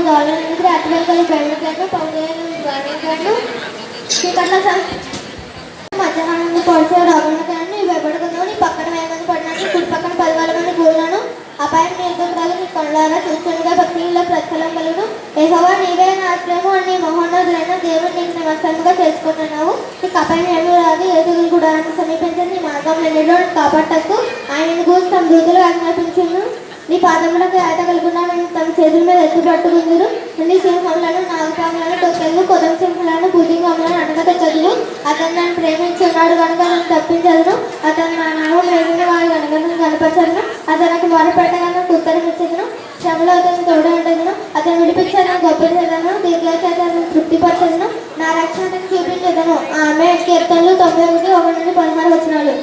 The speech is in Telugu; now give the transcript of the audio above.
దారుణానికి రాత్రివేళ బయలుదేరు పౌరులను చీకట్ల మధ్యాహ్నం పొడిచే రోగులను నీ భయపడుకుందావు. నీ పక్కన 1000 మంది పడినాను, కుడి పక్కన 10,000 మంది కూలినాను. అపాయం నియంత్రణలు నీ కళ్ళారా చూస్తుండగా భక్తుల ప్రతిఫలం కలుగును. యెహోవా నీవే నా ఆశ్రయము అని మహోన్నతుడైన దేవుడు నీకు నివాసముగా చేసుకుంటున్నావు. నీకు అపాయం ఏమీ రాదు. ఏ తెగులు కూడా సమీపించని నీ మార్గం ఎన్నిలో కాపాడటకు ఆయన గూర్చి తమ దూతలు ఆజ్ఞాపించును. నీ పాదములకు ఏట కలుగున్నా తమ చేతుల మీద ఎత్తి పట్టుకుందరు. నీ సింహములను నాగపాములను తొక్కెళ్ళు కొదం సింహములను భుజంగములను అనగతెచ్చదును. అతను నన్ను ప్రేమించున్నాడు కనుక నన్ను తప్పించదును. అతను నా నామం ఎరిగిన వారి కనుక నన్ను కనపరచదును. అతనికి మొరపెట్టగా నాకు ఉత్తరం ఇచ్చదును. శ్రమలో అతను తోడు ఉండదును. అతను విడిపించను గొప్ప చేతను దీర్ఘచేతను తృప్తిపరచదును. నా రక్షణ చూపించదను. ఆమె కీర్తనలు 91:1-16 వచనాలు.